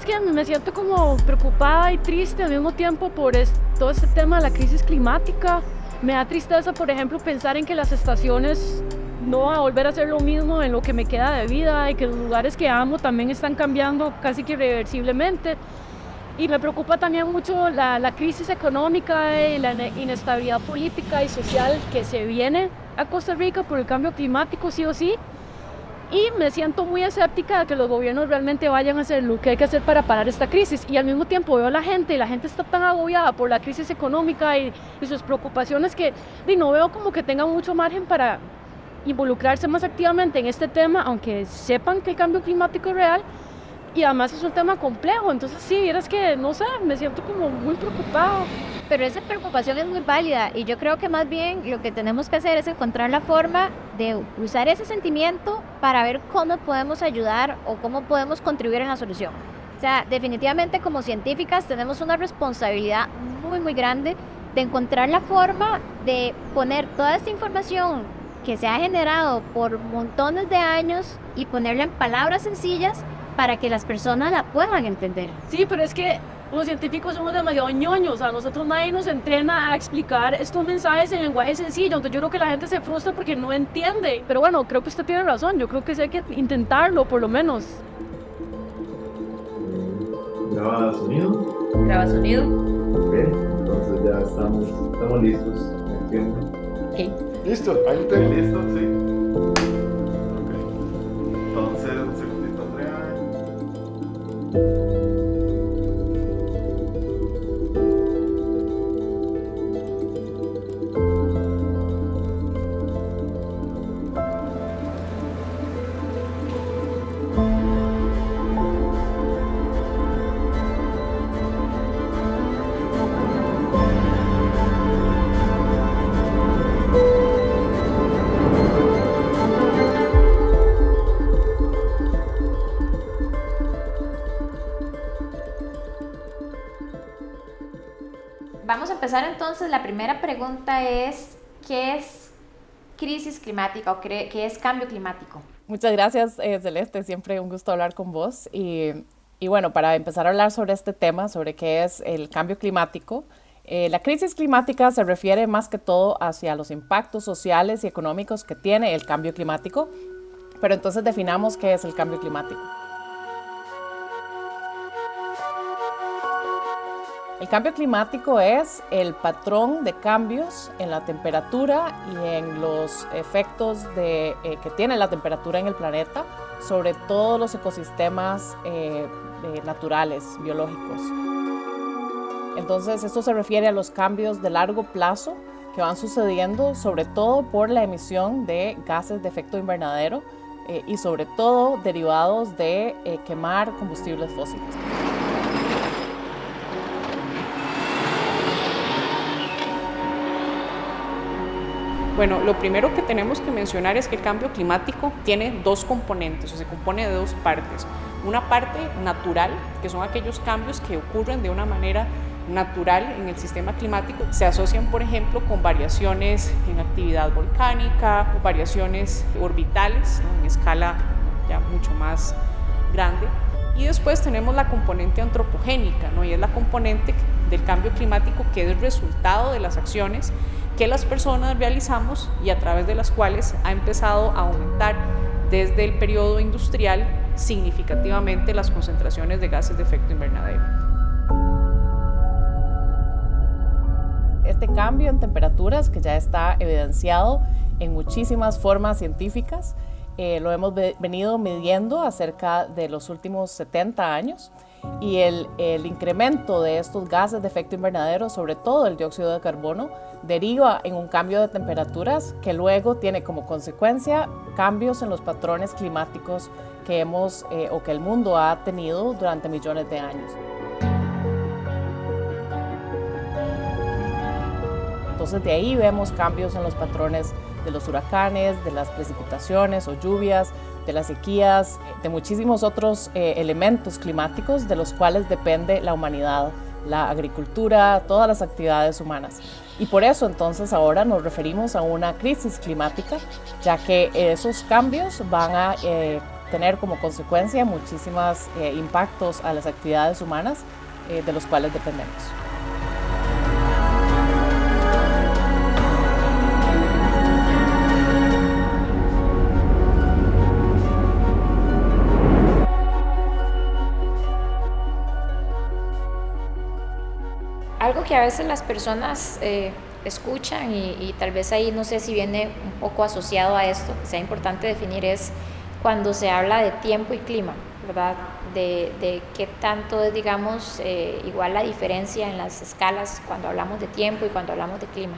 que me siento como preocupada y triste al mismo tiempo por todo este tema de la crisis climática. Me da tristeza, por ejemplo, pensar en que las estaciones no van a volver a ser lo mismo en lo que me queda de vida y que los lugares que amo también están cambiando casi que irreversiblemente. Y me preocupa también mucho la crisis económica y la inestabilidad política y social que se viene a Costa Rica por el cambio climático, sí o sí. Y me siento muy escéptica de que los gobiernos realmente vayan a hacer lo que hay que hacer para parar esta crisis. Y al mismo tiempo veo a la gente, y la gente está tan agobiada por la crisis económica y sus preocupaciones que no veo como que tengan mucho margen para involucrarse más activamente en este tema, aunque sepan que el cambio climático es real. Y además es un tema complejo, entonces sí, vieras que, no sé, me siento como muy preocupado. Pero esa preocupación es muy válida y yo creo que más bien lo que tenemos que hacer es encontrar la forma de usar ese sentimiento para ver cómo podemos ayudar o cómo podemos contribuir en la solución. O sea, definitivamente como científicas tenemos una responsabilidad muy, muy grande de encontrar la forma de poner toda esta información que se ha generado por montones de años y ponerla en palabras sencillas para que las personas la puedan entender. Sí, pero es que los científicos somos demasiado ñoños, a nosotros nadie nos entrena a explicar estos mensajes en lenguaje sencillo, entonces yo creo que la gente se frustra porque no entiende. Pero bueno, creo que usted tiene razón, yo creo que sí hay que intentarlo por lo menos. ¿Graba sonido? ¿Graba sonido? Ok, entonces ya estamos listos. ¿Entiendes? Ok. Listo, ahí lo tengo. ¿Listo? Sí. Ok. Entonces, un segundito, Andrea. Vamos a empezar entonces. La primera pregunta es, ¿qué es crisis climática o qué es cambio climático? Muchas gracias, Celeste. Siempre un gusto hablar con vos. Y bueno, para empezar a hablar sobre este tema, sobre qué es el cambio climático, la crisis climática se refiere más que todo hacia los impactos sociales y económicos que tiene el cambio climático. Pero entonces definamos qué es el cambio climático. El cambio climático es el patrón de cambios en la temperatura y en los efectos que tiene la temperatura en el planeta sobre todos los ecosistemas naturales, biológicos. Entonces, esto se refiere a los cambios de largo plazo que van sucediendo, sobre todo por la emisión de gases de efecto invernadero y sobre todo derivados de quemar combustibles fósiles. Bueno, lo primero que tenemos que mencionar es que el cambio climático tiene dos componentes, o se compone de dos partes. Una parte natural, que son aquellos cambios que ocurren de una manera natural en el sistema climático. Se asocian, por ejemplo, con variaciones en actividad volcánica, o variaciones orbitales, ¿no?, en escala ya mucho más grande. Y después tenemos la componente antropogénica, ¿no?, y es la componente del cambio climático que es resultado de las acciones que las personas realizamos y a través de las cuales ha empezado a aumentar desde el periodo industrial significativamente las concentraciones de gases de efecto invernadero. Este cambio en temperaturas, que ya está evidenciado en muchísimas formas científicas, lo hemos venido midiendo acerca de los últimos 70 años, y el incremento de estos gases de efecto invernadero, sobre todo el dióxido de carbono, deriva en un cambio de temperaturas que luego tiene como consecuencia cambios en los patrones climáticos que o que el mundo ha tenido durante millones de años. Entonces de ahí vemos cambios en los patrones de los huracanes, de las precipitaciones o lluvias, de las sequías, de muchísimos otros elementos climáticos de los cuales depende la humanidad, la agricultura, todas las actividades humanas. Y por eso entonces ahora nos referimos a una crisis climática, ya que esos cambios van a tener como consecuencia muchísimos impactos a las actividades humanas de los cuales dependemos. Algo que a veces las personas escuchan y tal vez ahí no sé si viene un poco asociado a esto, que sea importante definir, es cuando se habla de tiempo y clima, ¿verdad? De qué tanto es, digamos, igual la diferencia en las escalas cuando hablamos de tiempo y cuando hablamos de clima.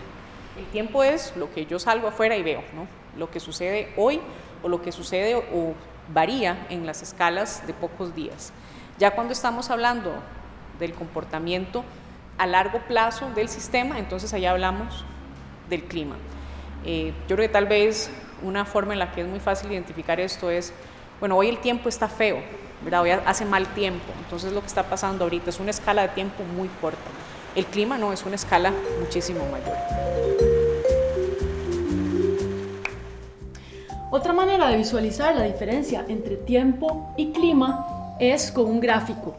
El tiempo es lo que yo salgo afuera y veo, ¿no? Lo que sucede hoy o lo que sucede o varía en las escalas de pocos días. Ya cuando estamos hablando del comportamiento a largo plazo del sistema, entonces allá hablamos del clima. Yo creo que tal vez una forma en la que es muy fácil identificar esto es, bueno, hoy el tiempo está feo, ¿verdad? Hoy hace mal tiempo, entonces lo que está pasando ahorita es una escala de tiempo muy corta. El clima no, es una escala muchísimo mayor. Otra manera de visualizar la diferencia entre tiempo y clima es con un gráfico.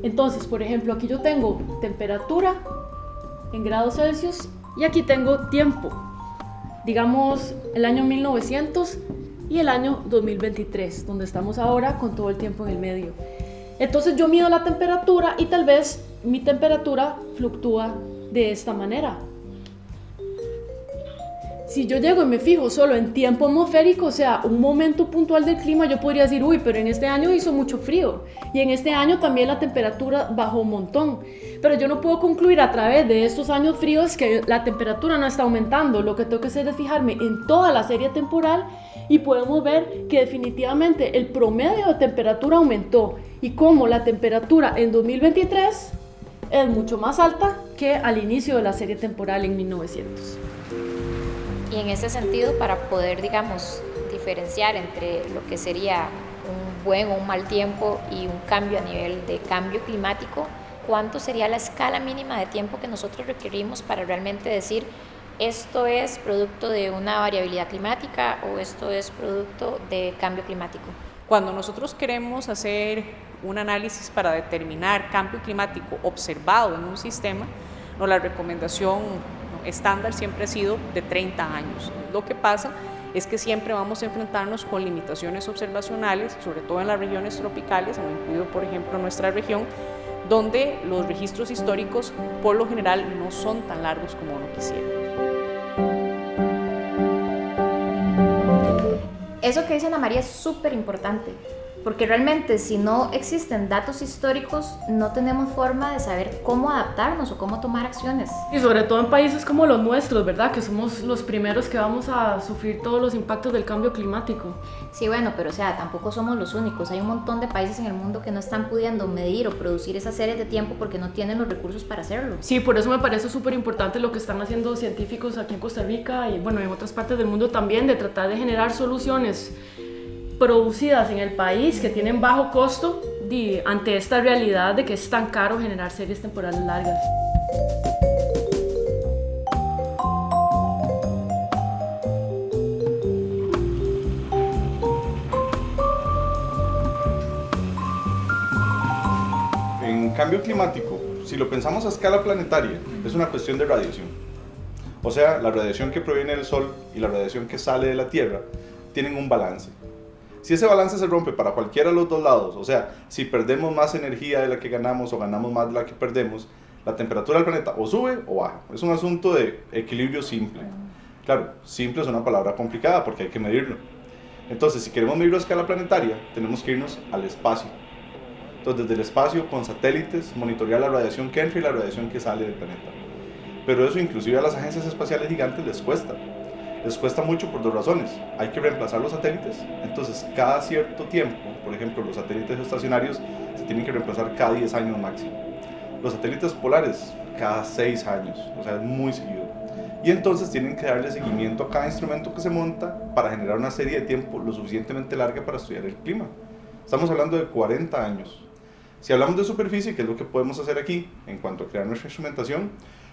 Entonces, por ejemplo, aquí yo tengo temperatura en grados Celsius y aquí tengo tiempo. Digamos el año 1900 y el año 2023, donde estamos ahora con todo el tiempo en el medio. Entonces yo mido la temperatura y tal vez mi temperatura fluctúa de esta manera. Si yo llego y me fijo solo en tiempo atmosférico, o sea, un momento puntual del clima, yo podría decir, uy, pero en este año hizo mucho frío y en este año también la temperatura bajó un montón. Pero yo no puedo concluir a través de estos años fríos que la temperatura no está aumentando. Lo que tengo que hacer es fijarme en toda la serie temporal y podemos ver que definitivamente el promedio de temperatura aumentó y como la temperatura en 2023 es mucho más alta que al inicio de la serie temporal en 1900. Y en ese sentido, para poder, digamos, diferenciar entre lo que sería un buen o un mal tiempo y un cambio a nivel de cambio climático, ¿cuánto sería la escala mínima de tiempo que nosotros requerimos para realmente decir esto es producto de una variabilidad climática o esto es producto de cambio climático? Cuando nosotros queremos hacer un análisis para determinar cambio climático observado en un sistema, la recomendación estándar siempre ha sido de 30 años. Lo que pasa es que siempre vamos a enfrentarnos con limitaciones observacionales, sobre todo en las regiones tropicales, incluido por ejemplo nuestra región, donde los registros históricos por lo general no son tan largos como uno quisiera. Eso que dice Ana María es súper importante, porque realmente si no existen datos históricos, no tenemos forma de saber cómo adaptarnos o cómo tomar acciones. Y sobre todo en países como los nuestros, ¿verdad? Que somos los primeros que vamos a sufrir todos los impactos del cambio climático. Sí, bueno, pero o sea, tampoco somos los únicos. Hay un montón de países en el mundo que no están pudiendo medir o producir esas series de tiempo porque no tienen los recursos para hacerlo. Sí, por eso me parece súper importante lo que están haciendo científicos aquí en Costa Rica y bueno, en otras partes del mundo también, de tratar de generar soluciones producidas en el país que tienen bajo costo ante esta realidad de que es tan caro generar series temporales largas. En cambio climático, si lo pensamos a escala planetaria, es una cuestión de radiación. O sea, la radiación que proviene del Sol y la radiación que sale de la Tierra tienen un balance. Si ese balance se rompe para cualquiera de los dos lados, o sea, si perdemos más energía de la que ganamos o ganamos más de la que perdemos, la temperatura del planeta o sube o baja. Es un asunto de equilibrio simple. Claro, simple es una palabra complicada porque hay que medirlo. Entonces, si queremos medirlo a escala planetaria, tenemos que irnos al espacio. Entonces, desde el espacio, con satélites, monitorear la radiación que entra y la radiación que sale del planeta. Pero eso inclusive a las agencias espaciales gigantes les cuesta. Les cuesta mucho por dos razones. Hay que reemplazar los satélites, entonces cada cierto tiempo, por ejemplo los satélites estacionarios se tienen que reemplazar cada 10 años máximo. Los satélites polares cada 6 años, o sea es muy seguido. Y entonces tienen que darle seguimiento a cada instrumento que se monta para generar una serie de tiempo lo suficientemente larga para estudiar el clima. Estamos hablando de 40 años. Si hablamos de superficie, que es lo que podemos hacer aquí en cuanto a crear nuestra instrumentación,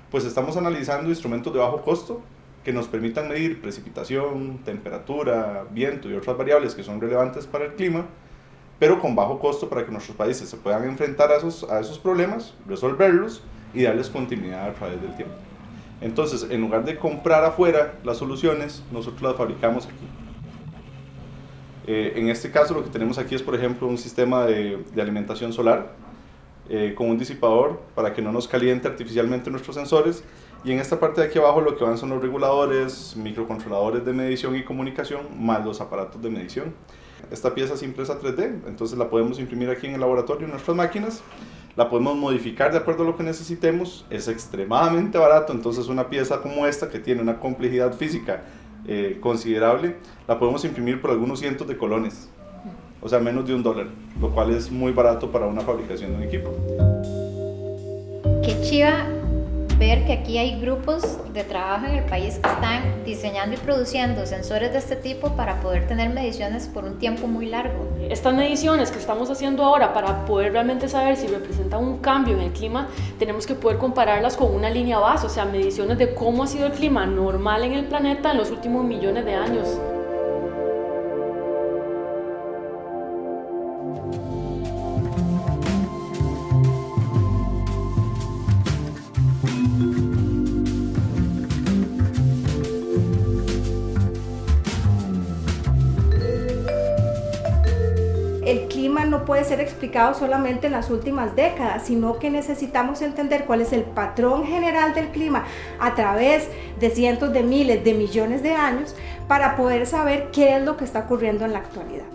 pues estamos analizando instrumentos de bajo costo que nos permitan medir precipitación, temperatura, viento y otras variables que son relevantes para el clima, pero con bajo costo para que nuestros países se puedan enfrentar a esos problemas, resolverlos y darles continuidad a través del tiempo. Entonces, en lugar de comprar afuera las soluciones, nosotros las fabricamos aquí. En este caso lo que tenemos aquí es, por ejemplo, un sistema de alimentación solar con un disipador para que no nos caliente artificialmente nuestros sensores, y en esta parte de aquí abajo lo que van son los reguladores, microcontroladores de medición y comunicación, más los aparatos de medición. Esta pieza es impresa 3D, entonces la podemos imprimir aquí en el laboratorio en nuestras máquinas, la podemos modificar de acuerdo a lo que necesitemos, es extremadamente barato, entonces una pieza como esta que tiene una complejidad física considerable, la podemos imprimir por algunos cientos de colones, o sea, menos de $1, lo cual es muy barato para una fabricación de un equipo. Qué chiva ver que aquí hay grupos de trabajo en el país que están diseñando y produciendo sensores de este tipo para poder tener mediciones por un tiempo muy largo. Estas mediciones que estamos haciendo ahora para poder realmente saber si representan un cambio en el clima, tenemos que poder compararlas con una línea base, o sea, mediciones de cómo ha sido el clima normal en el planeta en los últimos millones de años. El clima no puede ser explicado solamente en las últimas décadas, sino que necesitamos entender cuál es el patrón general del clima a través de cientos de miles de millones de años para poder saber qué es lo que está ocurriendo en la actualidad.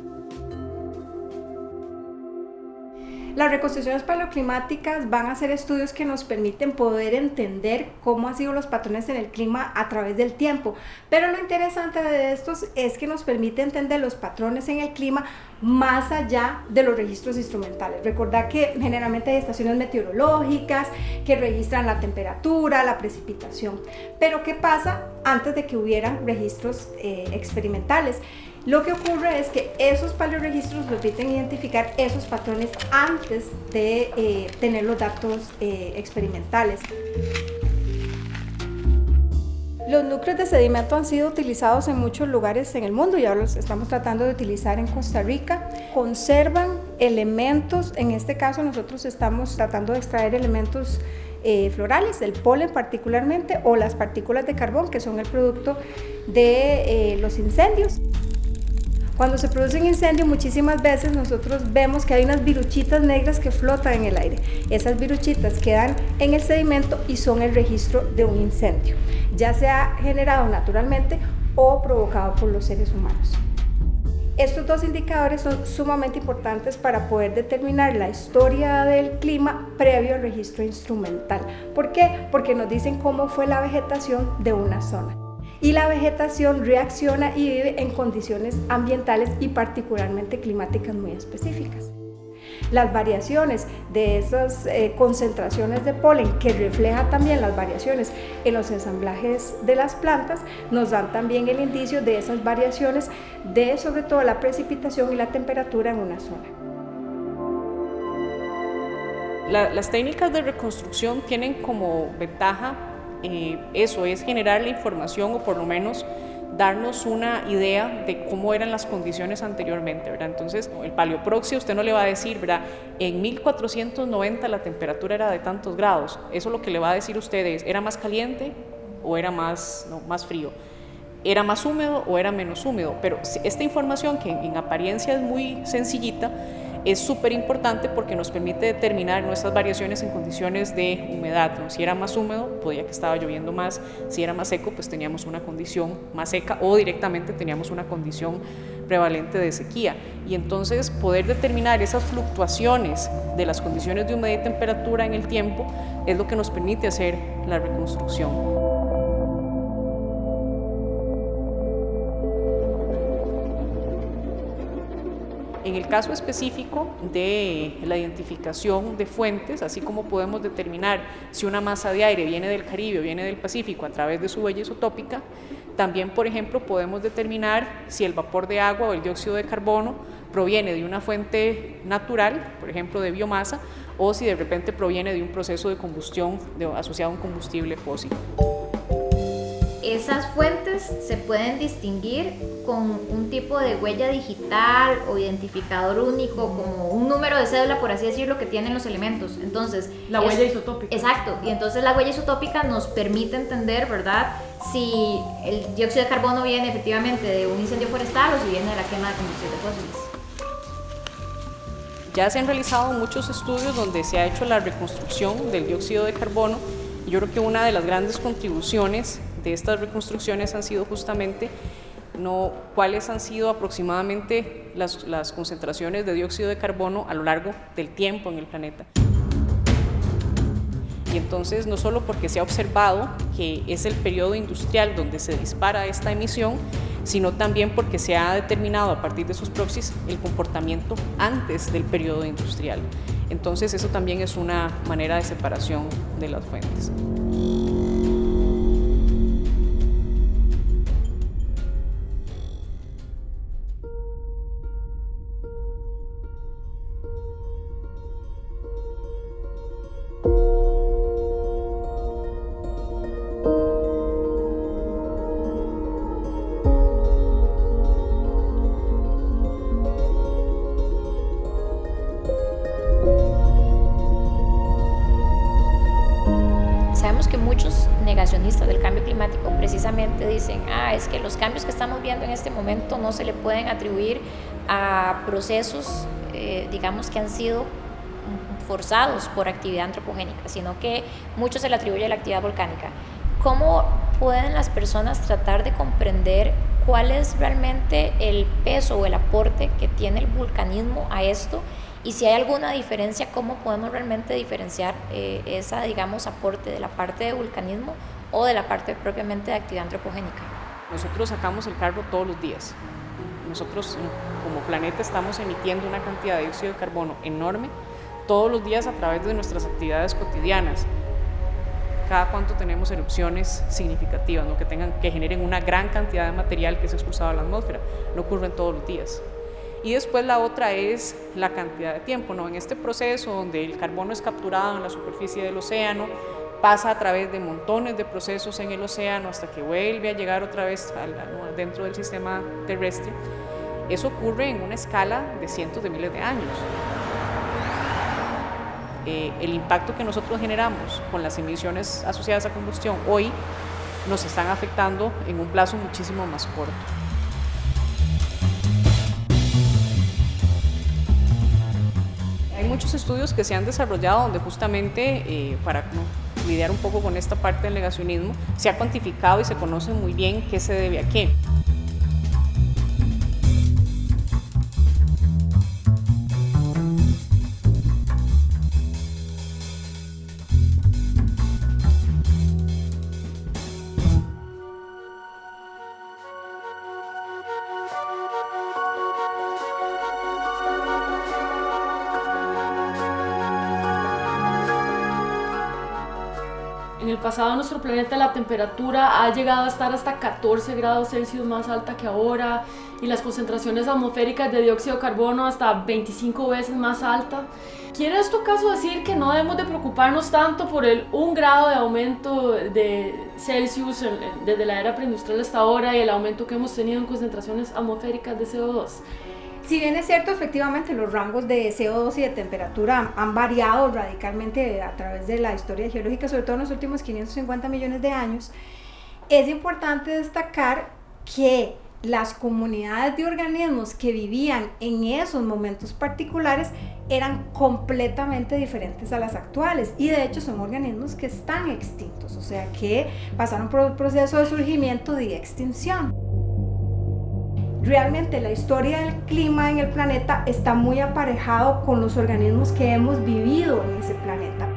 Las reconstrucciones paleoclimáticas van a ser estudios que nos permiten poder entender cómo han sido los patrones en el clima a través del tiempo, pero lo interesante de estos es que nos permite entender los patrones en el clima más allá de los registros instrumentales. Recordad que generalmente hay estaciones meteorológicas que registran la temperatura, la precipitación, pero ¿qué pasa antes de que hubieran registros experimentales? Lo que ocurre es que esos paleoregistros permiten identificar esos patrones antes de tener los datos experimentales. Los núcleos de sedimento han sido utilizados en muchos lugares en el mundo y ahora los estamos tratando de utilizar en Costa Rica. Conservan elementos, en este caso nosotros estamos tratando de extraer elementos florales, el polen particularmente, o las partículas de carbón, que son el producto de los incendios. Cuando se produce un incendio, muchísimas veces nosotros vemos que hay unas viruchitas negras que flotan en el aire. Esas viruchitas quedan en el sedimento y son el registro de un incendio, ya sea generado naturalmente o provocado por los seres humanos. Estos dos indicadores son sumamente importantes para poder determinar la historia del clima previo al registro instrumental. ¿Por qué? Porque nos dicen cómo fue la vegetación de una zona. Y la vegetación reacciona y vive en condiciones ambientales y particularmente climáticas muy específicas. Las variaciones de esas concentraciones de polen, que refleja también las variaciones en los ensamblajes de las plantas, nos dan también el indicio de esas variaciones de sobre todo la precipitación y la temperatura en una zona. Las técnicas de reconstrucción tienen como ventaja eso, es generar la información o por lo menos darnos una idea de cómo eran las condiciones anteriormente, ¿verdad? Entonces, el paleoproxia usted no le va a decir, ¿verdad? En 1490 la temperatura era de tantos grados. Eso lo que le va a decir a usted es, ¿era más caliente o era más frío? ¿Era más húmedo o era menos húmedo? Pero esta información, que en apariencia es muy sencillita, es súper importante porque nos permite determinar nuestras variaciones en condiciones de humedad, ¿no? Si era más húmedo, podía que estaba lloviendo más; si era más seco, pues teníamos una condición más seca, o directamente teníamos una condición prevalente de sequía. Y entonces poder determinar esas fluctuaciones de las condiciones de humedad y temperatura en el tiempo es lo que nos permite hacer la reconstrucción. En el caso específico de la identificación de fuentes, así como podemos determinar si una masa de aire viene del Caribe o viene del Pacífico a través de su huella isotópica, también, por ejemplo, podemos determinar si el vapor de agua o el dióxido de carbono proviene de una fuente natural, por ejemplo de biomasa, o si de repente proviene de un proceso de combustión asociado a un combustible fósil. esas fuentes se pueden distinguir con un tipo de huella digital o identificador único, como un número de cédula, por así decirlo, que tienen los elementos. Entonces, La huella isotópica. Exacto, y entonces la huella isotópica nos permite entender, ¿verdad?, si el dióxido de carbono viene efectivamente de un incendio forestal o si viene de la quema de combustibles fósiles. Ya se han realizado muchos estudios donde se ha hecho la reconstrucción del dióxido de carbono. Yo creo que una de las grandes contribuciones de estas reconstrucciones han sido justamente cuáles han sido aproximadamente las concentraciones de dióxido de carbono a lo largo del tiempo en el planeta. Y entonces, no solo porque se ha observado que es el periodo industrial donde se dispara esta emisión, sino también porque se ha determinado a partir de sus proxies el comportamiento antes del periodo industrial. Entonces, eso también es una manera de separación de las fuentes. Sabemos que muchos negacionistas del cambio climático precisamente dicen, es que los cambios que estamos viendo en este momento no se le pueden atribuir a procesos, digamos, que han sido forzados por actividad antropogénica, sino que mucho se le atribuye a la actividad volcánica. ¿Cómo pueden las personas tratar de comprender cuál es realmente el peso o el aporte que tiene el vulcanismo a esto? Y si hay alguna diferencia, ¿cómo podemos realmente diferenciar esa, digamos, aporte de la parte de vulcanismo o de la parte propiamente de actividad antropogénica? Nosotros sacamos el carro todos los días. Nosotros como planeta estamos emitiendo una cantidad de dióxido de carbono enorme todos los días a través de nuestras actividades cotidianas. Cada cuánto tenemos erupciones significativas, ¿no? que generen una gran cantidad de material que es expulsado a la atmósfera. No ocurren todos los días. Y después la otra es la cantidad de tiempo, ¿no? En este proceso donde el carbono es capturado en la superficie del océano, pasa a través de montones de procesos en el océano hasta que vuelve a llegar otra vez dentro del sistema terrestre. Eso ocurre en una escala de cientos de miles de años. El impacto que nosotros generamos con las emisiones asociadas a combustión hoy nos están afectando en un plazo muchísimo más corto. Hay muchos estudios que se han desarrollado donde justamente para lidiar un poco con esta parte del negacionismo se ha cuantificado y se conoce muy bien qué se debe a qué. En el pasado en nuestro planeta la temperatura ha llegado a estar hasta 14 grados Celsius más alta que ahora y las concentraciones atmosféricas de dióxido de carbono hasta 25 veces más alta. ¿Quiere esto acaso decir que no debemos de preocuparnos tanto por el 1 grado de aumento de Celsius desde la era preindustrial hasta ahora y el aumento que hemos tenido en concentraciones atmosféricas de CO2? Si bien es cierto, efectivamente los rangos de CO2 y de temperatura han variado radicalmente a través de la historia geológica, sobre todo en los últimos 550 millones de años, es importante destacar que las comunidades de organismos que vivían en esos momentos particulares eran completamente diferentes a las actuales y de hecho son organismos que están extintos, o sea que pasaron por un proceso de surgimiento y extinción. Realmente la historia del clima en el planeta está muy aparejado con los organismos que hemos vivido en ese planeta.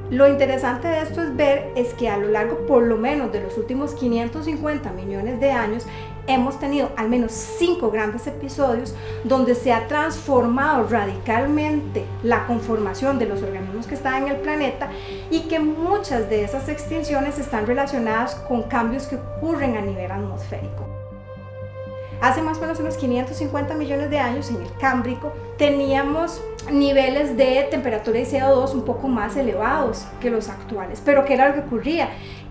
Lo interesante de esto es ver que a lo largo por lo menos de los últimos 550 millones de años hemos tenido al menos 5 grandes episodios donde se ha transformado radicalmente la conformación de los organismos que están en el planeta y que muchas de esas extinciones están relacionadas con cambios que ocurren a nivel atmosférico. Hace más o menos unos 550 millones de años, en el Cámbrico, teníamos niveles de temperatura y CO2 un poco más elevados que los actuales. Pero ¿qué era lo que ocurría?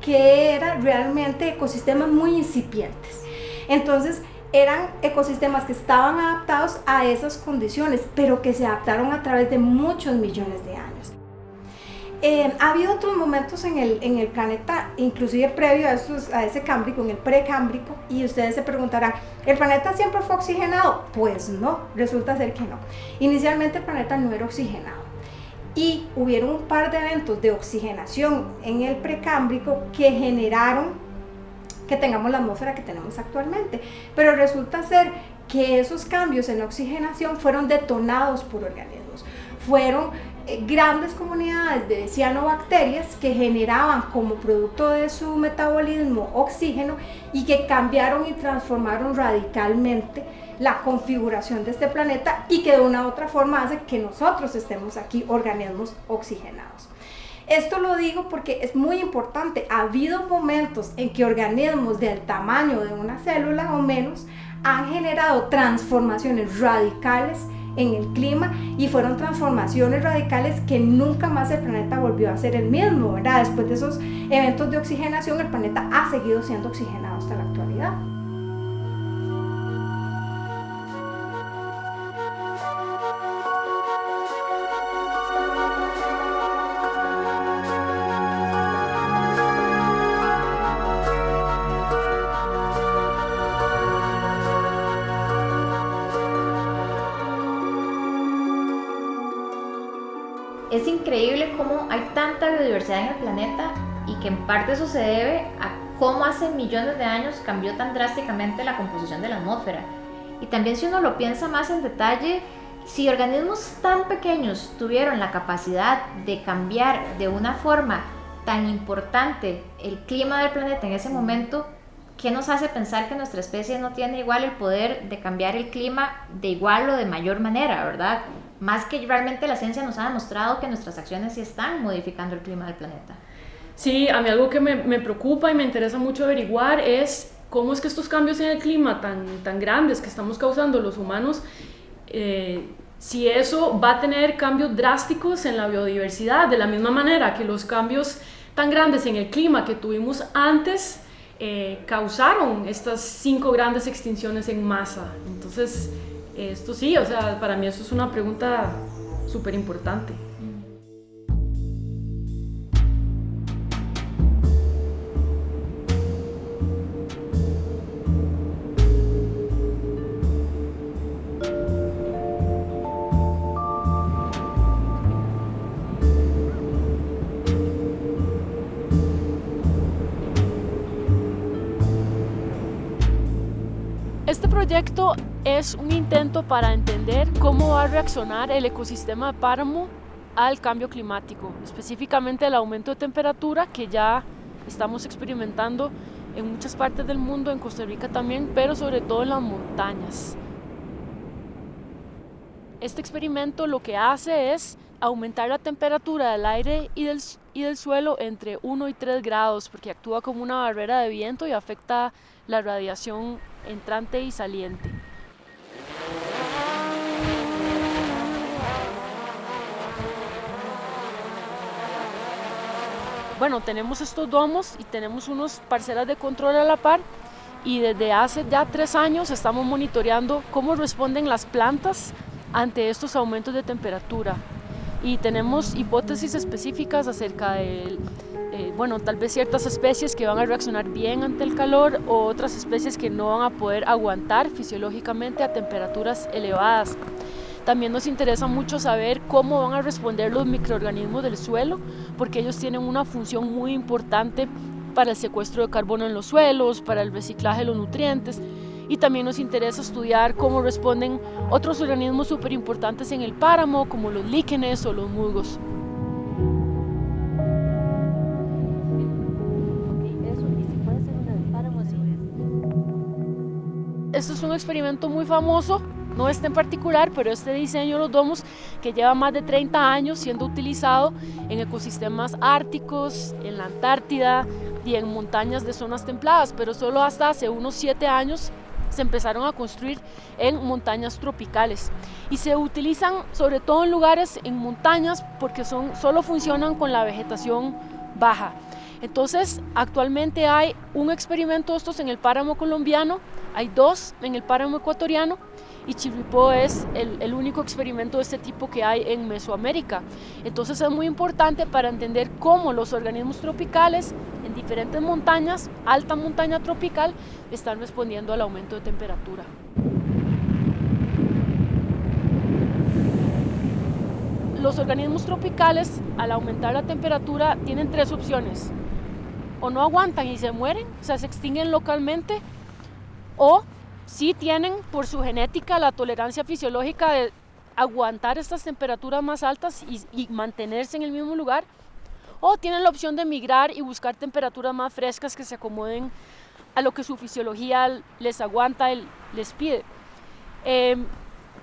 que eran realmente ecosistemas muy incipientes. Entonces, eran ecosistemas que estaban adaptados a esas condiciones, pero que se adaptaron a través de muchos millones de años. Ha habido otros momentos en el planeta, inclusive previo a ese cámbrico, en el precámbrico, y ustedes se preguntarán, ¿el planeta siempre fue oxigenado? Pues no, resulta ser que no. Inicialmente el planeta no era oxigenado y hubieron un par de eventos de oxigenación en el precámbrico que generaron que tengamos la atmósfera que tenemos actualmente, pero resulta ser que esos cambios en la oxigenación fueron detonados por organismos, fueron grandes comunidades de cianobacterias que generaban como producto de su metabolismo oxígeno y que cambiaron y transformaron radicalmente la configuración de este planeta y que de una u otra forma hace que nosotros estemos aquí, organismos oxigenados. Esto lo digo porque es muy importante. Ha habido momentos en que organismos del tamaño de una célula o menos han generado transformaciones radicales en el clima y fueron transformaciones radicales que nunca más el planeta volvió a ser el mismo, ¿verdad? Después de esos eventos de oxigenación, el planeta ha seguido siendo oxigenado hasta la actualidad. Es increíble cómo hay tanta biodiversidad en el planeta y que en parte eso se debe a cómo hace millones de años cambió tan drásticamente la composición de la atmósfera. Y también si uno lo piensa más en detalle, si organismos tan pequeños tuvieron la capacidad de cambiar de una forma tan importante el clima del planeta en ese momento, ¿qué nos hace pensar que nuestra especie no tiene igual el poder de cambiar el clima de igual o de mayor manera, verdad? Más que realmente la ciencia nos ha demostrado que nuestras acciones sí están modificando el clima del planeta. Sí, a mí algo que me preocupa y me interesa mucho averiguar es cómo es que estos cambios en el clima tan grandes que estamos causando los humanos, si eso va a tener cambios drásticos en la biodiversidad, de la misma manera que los cambios tan grandes en el clima que tuvimos antes causaron estas 5 grandes extinciones en masa. Entonces, esto sí, o sea, para mí eso es una pregunta súper importante. Este proyecto es un intento para entender cómo va a reaccionar el ecosistema de páramo al cambio climático, específicamente el aumento de temperatura que ya estamos experimentando en muchas partes del mundo, en Costa Rica también, pero sobre todo en las montañas. Este experimento lo que hace es aumentar la temperatura del aire y del suelo entre 1 y 3 grados, porque actúa como una barrera de viento y afecta la radiación entrante y saliente. Bueno, tenemos estos domos y tenemos unas parcelas de control a la par y desde hace ya 3 años estamos monitoreando cómo responden las plantas ante estos aumentos de temperatura y tenemos hipótesis específicas acerca de tal vez ciertas especies que van a reaccionar bien ante el calor o otras especies que no van a poder aguantar fisiológicamente a temperaturas elevadas. También nos interesa mucho saber cómo van a responder los microorganismos del suelo, porque ellos tienen una función muy importante para el secuestro de carbono en los suelos, para el reciclaje de los nutrientes. Y también nos interesa estudiar cómo responden otros organismos súper importantes en el páramo, como los líquenes o los musgos. Esto es un experimento muy famoso, no este en particular, pero este diseño de los domos que lleva más de 30 años siendo utilizado en ecosistemas árticos, en la Antártida y en montañas de zonas templadas, pero solo hasta hace unos 7 años se empezaron a construir en montañas tropicales y se utilizan sobre todo en lugares en montañas porque solo funcionan con la vegetación baja. Entonces, actualmente hay un experimento de estos en el páramo colombiano, hay 2 en el páramo ecuatoriano, y Chirripó es el único experimento de este tipo que hay en Mesoamérica. Entonces es muy importante para entender cómo los organismos tropicales en diferentes montañas, alta montaña tropical, están respondiendo al aumento de temperatura. Los organismos tropicales, al aumentar la temperatura, tienen 3 opciones. O no aguantan y se mueren, o sea, se extinguen localmente, o sí tienen por su genética la tolerancia fisiológica de aguantar estas temperaturas más altas y mantenerse en el mismo lugar, o tienen la opción de migrar y buscar temperaturas más frescas que se acomoden a lo que su fisiología les aguanta, les pide.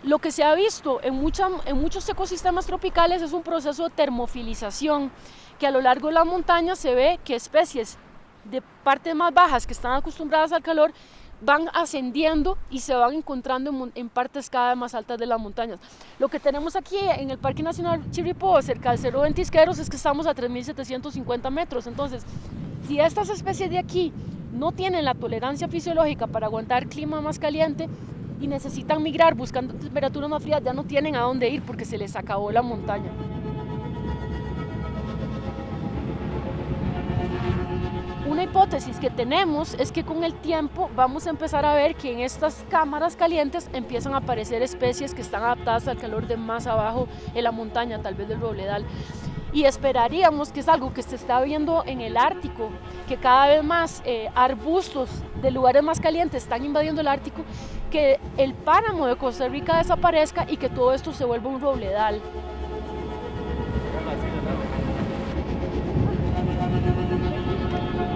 Lo que se ha visto en muchos ecosistemas tropicales es un proceso de termofilización, que a lo largo de la montaña se ve que especies de partes más bajas que están acostumbradas al calor van ascendiendo y se van encontrando en partes cada vez más altas de las montañas. Lo que tenemos aquí en el Parque Nacional Chirripó, cerca del Cerro Ventisqueros, es que estamos a 3.750 metros. Entonces, si estas especies de aquí no tienen la tolerancia fisiológica para aguantar clima más caliente y necesitan migrar buscando temperaturas más frías, ya no tienen a dónde ir porque se les acabó la montaña. Una hipótesis que tenemos es que con el tiempo vamos a empezar a ver que en estas cámaras calientes empiezan a aparecer especies que están adaptadas al calor de más abajo en la montaña, tal vez del robledal. Y esperaríamos, que es algo que se está viendo en el Ártico, que cada vez más arbustos de lugares más calientes están invadiendo el Ártico, que el páramo de Costa Rica desaparezca y que todo esto se vuelva un robledal.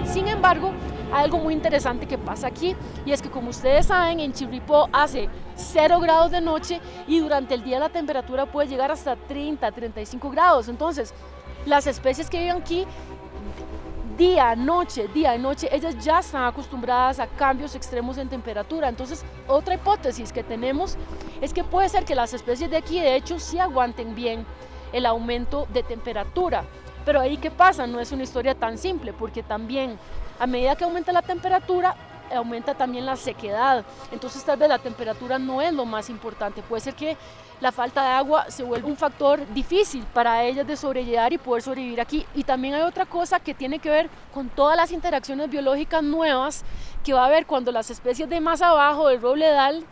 Sin embargo, hay algo muy interesante que pasa aquí, y es que, como ustedes saben, en Chirripó hace 0 grados de noche y durante el día la temperatura puede llegar hasta 30, 35 grados. Entonces, las especies que viven aquí, día, noche, ellas ya están acostumbradas a cambios extremos en temperatura. Entonces, otra hipótesis que tenemos es que puede ser que las especies de aquí, de hecho, sí aguanten bien el aumento de temperatura. Pero ahí, ¿qué pasa? No es una historia tan simple, porque también a medida que aumenta la temperatura, aumenta también la sequedad. Entonces tal vez la temperatura no es lo más importante. Puede ser que la falta de agua se vuelva un factor difícil para ellas de sobrellevar y poder sobrevivir aquí. Y también hay otra cosa que tiene que ver con todas las interacciones biológicas nuevas que va a haber cuando las especies de más abajo del robledal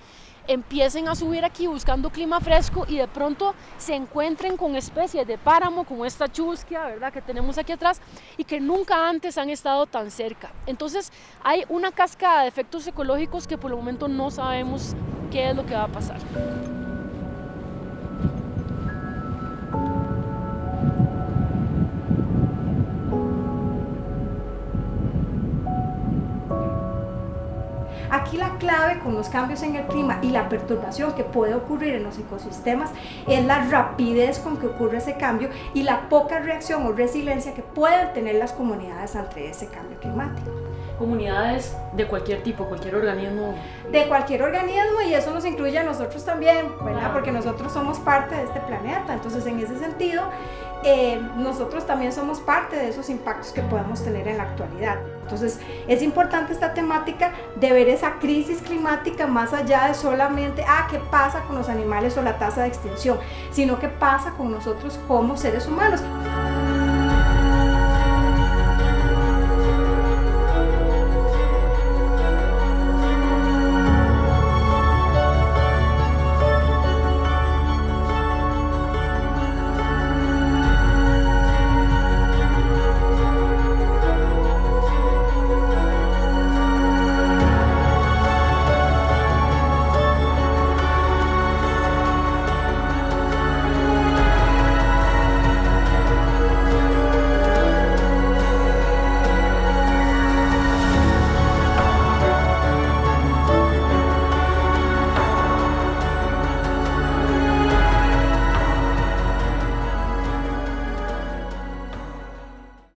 empiecen a subir aquí buscando clima fresco y de pronto se encuentren con especies de páramo como esta chusquia, ¿verdad?, que tenemos aquí atrás, y que nunca antes han estado tan cerca. Entonces hay una cascada de efectos ecológicos que por el momento no sabemos qué es lo que va a pasar. Aquí la clave con los cambios en el clima y la perturbación que puede ocurrir en los ecosistemas es la rapidez con que ocurre ese cambio y la poca reacción o resiliencia que pueden tener las comunidades ante ese cambio climático. Comunidades de cualquier tipo, cualquier organismo. De cualquier organismo, y eso nos incluye a nosotros también, ¿verdad? Porque nosotros somos parte de este planeta. Entonces, en ese sentido, nosotros también somos parte de esos impactos que podemos tener en la actualidad. Entonces, es importante esta temática de ver esa crisis climática más allá de solamente, ¿qué pasa con los animales o la tasa de extinción? Sino qué pasa con nosotros como seres humanos.